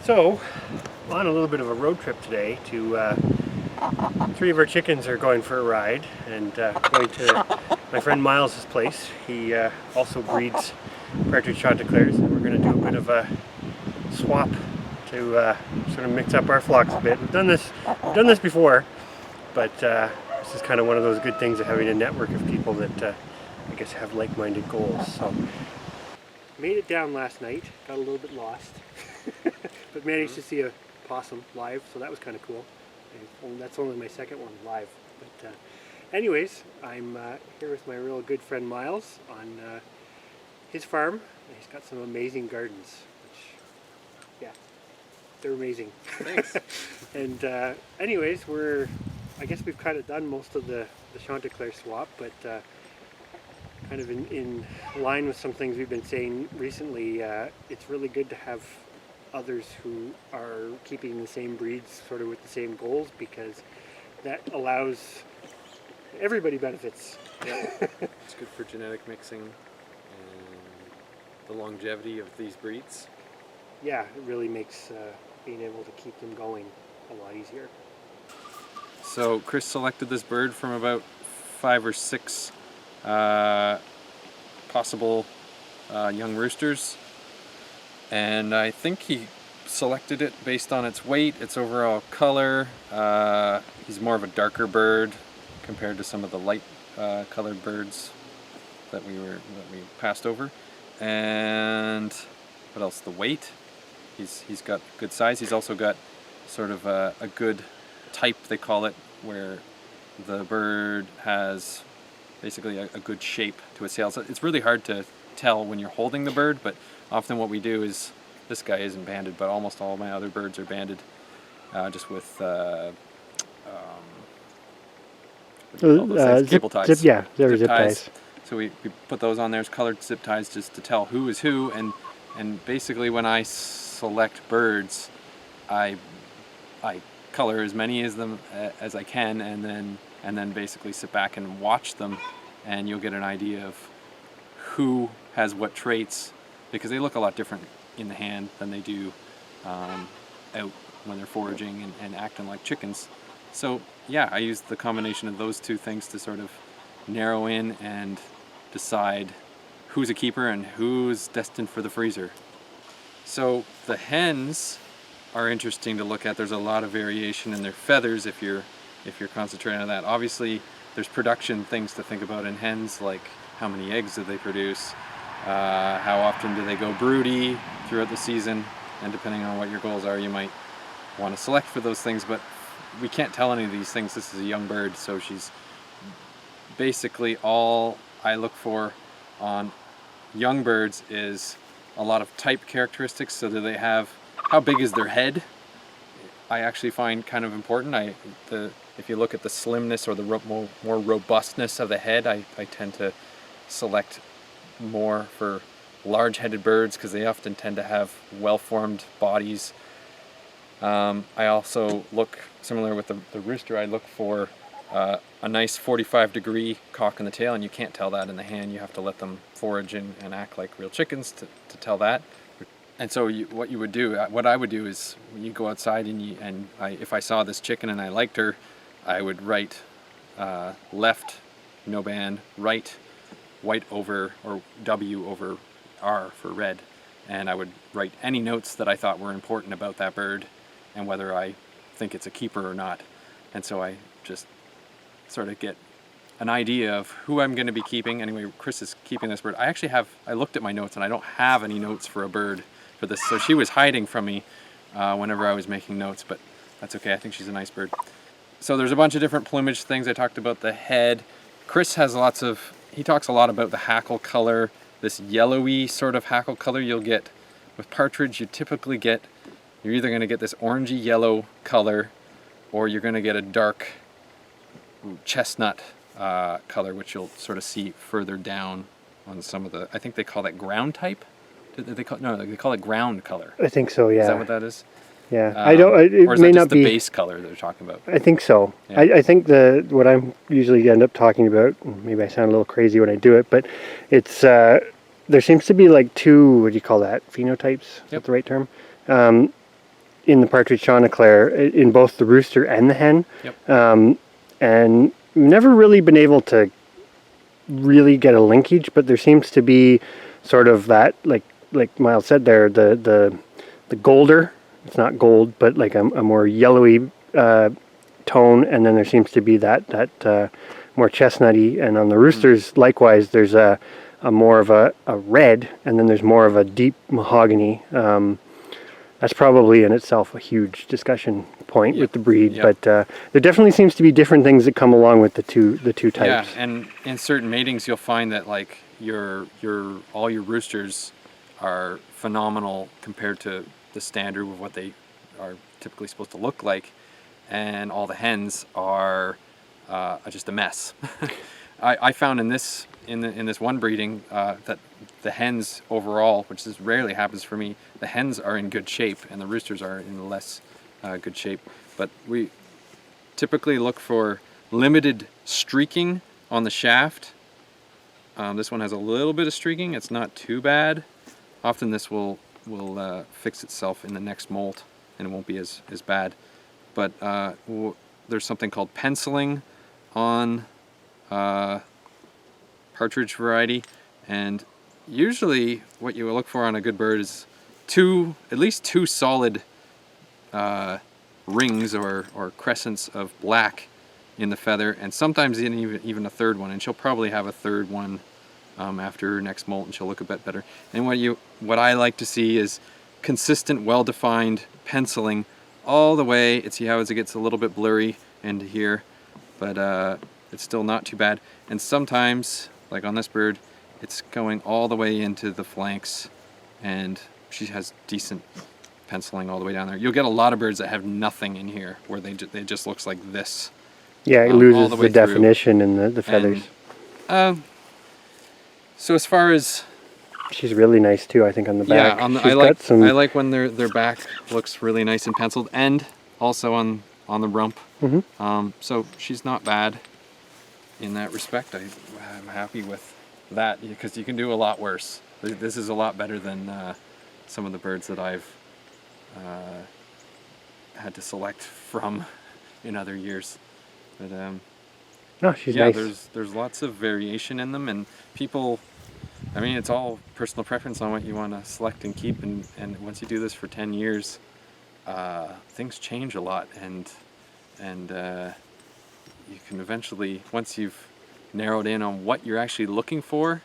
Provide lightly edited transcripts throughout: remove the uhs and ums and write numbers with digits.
So, on a little bit of a road trip today to, 3 of our chickens are going for a ride and going to my friend Myles' place. He also breeds Partridge Chanteclers, and we're going to do a bit of a swap to sort of mix up our flocks a bit. We've done this before, but this is kind of one of those good things of having a network of people that I guess have like-minded goals. So, made it down last night, got a little bit lost, but managed to see a possum live, so that was kind of cool. And that's only my second one live. But anyways, I'm here with my real good friend Myles on his farm. He's got some amazing gardens, which, yeah, they're amazing. Thanks. And anyways, I guess we've kind of done most of the Chantecler swap, but kind of in line with some things we've been saying recently, it's really good to have others who are keeping the same breeds sort of with the same goals, because that allows everybody benefits. Yeah. It's good for genetic mixing and the longevity of these breeds. Yeah, it really makes being able to keep them going a lot easier. So Chris selected this bird from about 5 or 6 possible young roosters, and I think he selected it based on its weight, its overall color. He's more of a darker bird compared to some of the light colored birds that we passed over. And what else? The weight. He's got good size. He's also got sort of a good type, they call it, where the bird has basically a good shape to its tail. So it's really hard to tell when you're holding the bird, but often what we do is, this guy isn't banded, but almost all my other birds are banded, just with cable ties. Zip ties. So we put those on there as colored zip ties just to tell who is who, and basically when I select birds, I color as many as them as I can, and then basically sit back and watch them, and you'll get an idea of who has what traits, because they look a lot different in the hand than they do out when they're foraging and acting like chickens. So yeah, I used the combination of those two things to sort of narrow in and decide who's a keeper and who's destined for the freezer. So the hens are interesting to look at. There's a lot of variation in their feathers if you're concentrating on that. Obviously there's production things to think about in hens, like how many eggs do they produce, how often do they go broody throughout the season, and depending on what your goals are, you might want to select for those things, but we can't tell any of these things. This is a young bird, so she's basically, all I look for on young birds is a lot of type characteristics. So do they have, how big is their head? I actually find kind of important. If you look at the slimness or the more robustness of the head, I tend to select more for large-headed birds, because they often tend to have well-formed bodies. I also look, similar with the rooster, I look for a nice 45-degree cock in the tail, and you can't tell that in the hand. You have to let them forage and act like real chickens to tell that. And so what I would do is, when you go outside if I saw this chicken and I liked her, I would write left, no band, right, white over, or W over R for red. And I would write any notes that I thought were important about that bird and whether I think it's a keeper or not. And so I just sort of get an idea of who I'm going to be keeping. Anyway, Chris is keeping this bird. I looked at my notes and I don't have any notes for a bird for this. So she was hiding from me whenever I was making notes, but that's okay. I think she's a nice bird. So there's a bunch of different plumage things. I talked about the head. Chris has he talks a lot about the hackle color, this yellowy sort of hackle color you'll get with partridge. You're either going to get this orangey yellow color, or you're going to get a dark chestnut color, which you'll sort of see further down on some of I think they call that ground type. They call it ground color. I think so, yeah. Is that what that is? Yeah, or is that just the base color they're talking about? I think so. Yeah. I think what I usually end up talking about, maybe I sound a little crazy when I do it, but it's there seems to be like two, what do you call that, phenotypes? Is that the right term? in the Partridge Chantecler in both the rooster and the hen. Yep. And never really been able to really get a linkage, but there seems to be sort of that, like Myles said there, the golder, it's not gold, but like a more yellowy tone, and then there seems to be that more chestnutty, and on the roosters likewise there's a more of a red, and then there's more of a deep mahogany. That's probably in itself a huge discussion point with the breed, but there definitely seems to be different things that come along with the two types. Yeah, and in certain matings you'll find that like all your roosters are phenomenal compared to the standard of what they are typically supposed to look like, and all the hens are just a mess. I found in this one breeding that the hens overall, which this rarely happens for me, the hens are in good shape and the roosters are in less good shape. But we typically look for limited streaking on the shaft. This one has a little bit of streaking. It's not too bad. Often this will fix itself in the next molt and it won't be as bad. But there's something called penciling on partridge variety, and usually what you will look for on a good bird is at least two solid rings or crescents of black in the feather, and sometimes even a third one, and she'll probably have a third one after her next molt, and she'll look a bit better. And what I like to see is consistent, well-defined penciling all the way. See how as it gets a little bit blurry into here, but it's still not too bad. And sometimes, like on this bird, it's going all the way into the flanks, and she has decent penciling all the way down there. You'll get a lot of birds that have nothing in here, where they just looks like this. Yeah, it loses the definition in the feathers. So as far as... She's really nice too, I think, on the back. Yeah, I like when their back looks really nice and penciled, and also on the rump. Mm-hmm. So she's not bad in that respect. I'm happy with that, because you can do a lot worse. This is a lot better than some of the birds that I've had to select from in other years. But no, she's nice. There's lots of variation in them, and people, I mean, it's all personal preference on what you want to select and keep, and once you do this for 10 years, things change a lot, and you can eventually, once you've narrowed in on what you're actually looking for,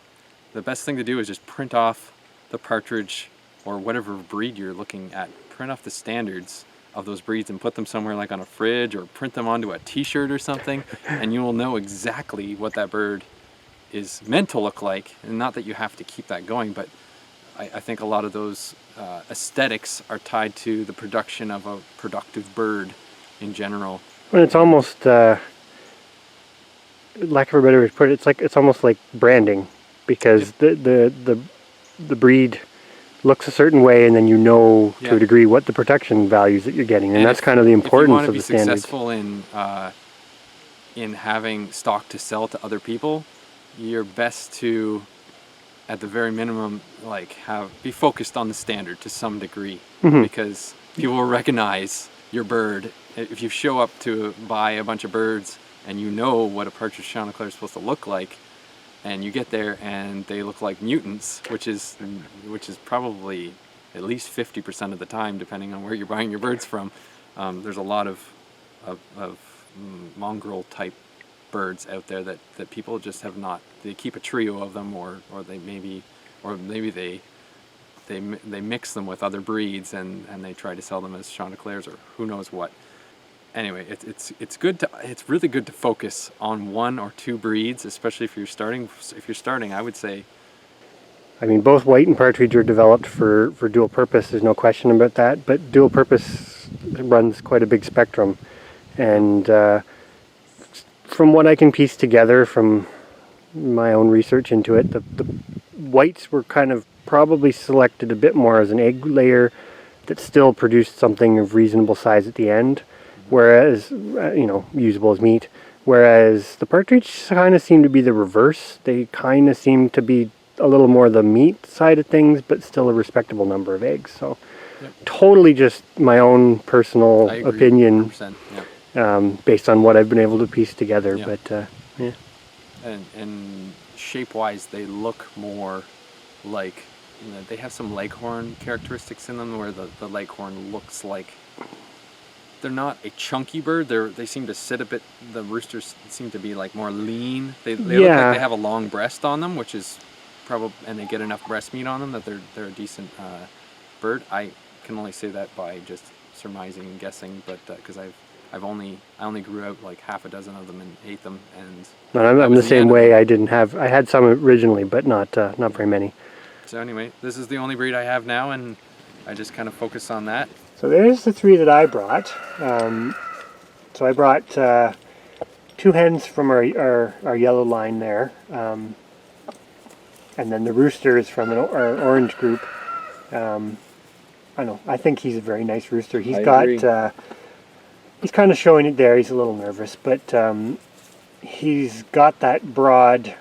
the best thing to do is just print off the partridge or whatever breed you're looking at. Print off the standards of those breeds and put them somewhere like on a fridge, or print them onto a t-shirt or something, and you will know exactly what that bird is meant to look like. And not that you have to keep that going, but I think a lot of those aesthetics are tied to the production of a productive bird in general. Well, it's almost, lack of a better way to put it, it's almost like branding, because the breed looks a certain way, and then you know to a degree what the protection values that you're getting, and that's kind of the importance of the standards. If you want to be successful in having stock to sell to other people, you're best to, at the very minimum, like be focused on the standard to some degree, because people will recognize your bird. If you show up to buy a bunch of birds and you know what a Partridge Chantecler is supposed to look like, and you get there and they look like mutants, which is probably at least 50% of the time, depending on where you're buying your birds from. There's a lot of mongrel type birds out there that people just have not. They keep a trio of them, or maybe they mix them with other breeds and they try to sell them as Chanteclers or who knows what. Anyway, it's really good to focus on one or two breeds, especially if you're starting. I would say. I mean, both white and partridge are developed for dual purpose. There's no question about that. But dual purpose runs quite a big spectrum, and from what I can piece together from my own research into it, the whites were kind of probably selected a bit more as an egg layer that still produced something of reasonable size at the end. Whereas, usable as meat. Whereas the partridge kind of seem to be the reverse. They kind of seem to be a little more the meat side of things, but still a respectable number of eggs. So totally just my own personal I agree, opinion 100%, yeah. based on what I've been able to piece together. Yeah. But yeah. And shape-wise, they look more like, they have some leghorn characteristics in them where the leghorn looks like, they're not a chunky bird. They seem to sit a bit, the roosters seem to be like more lean. They look like they have a long breast on them, which is probably, and they get enough breast meat on them that they're a decent bird. I can only say that by just surmising and guessing, but because I only grew out like half a dozen of them and ate them, and I'm the same way. I had some originally, but not very many. So anyway, this is the only breed I have now, and I just kind of focus on that. So there's the 3 that I brought. So I brought 2 hens from our yellow line there, and then the roosters from our orange group. I think he's a very nice rooster. He's he's kind of showing it there. He's a little nervous, but he's got that broad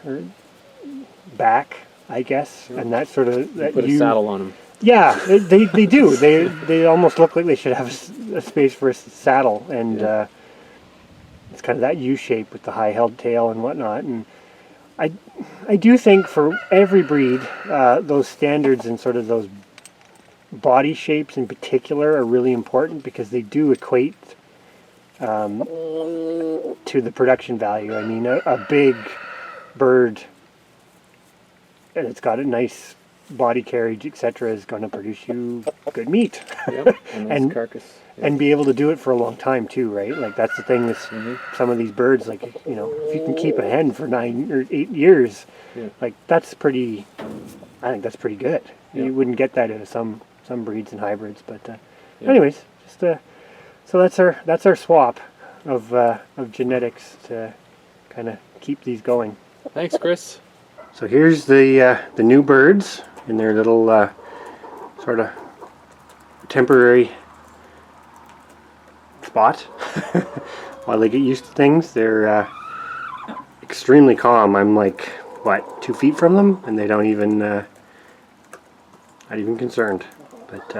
back, I guess, and that sort of that Put a saddle on him. Yeah, they do. They almost look like they should have a space for a saddle, and it's kind of that U shape with the high held tail and whatnot. And I do think for every breed, those standards and sort of those body shapes in particular are really important because they do equate to the production value. I mean, a big bird, and it's got a nice body carriage, etc., is going to produce you good meat. Yep, and carcass. Yep. And be able to do it for a long time too, right? Like that's the thing with some of these birds. Like, if you can keep a hen for 9 or 8 years, like that's pretty. I think that's pretty good. Yeah. You wouldn't get that in some breeds and hybrids, but anyways, just so that's our swap of genetics to kind of keep these going. Thanks, Chris. So here's the new birds in their little sort of temporary spot while they get used to things. They're extremely calm. I'm like 2 feet from them, and they don't even not even concerned. But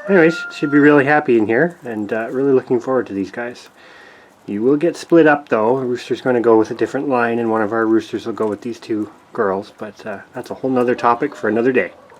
anyways, should be really happy in here, and really looking forward to these guys. You will get split up though. A rooster's going to go with a different line, and one of our roosters will go with these 2 girls, but that's a whole nother topic for another day.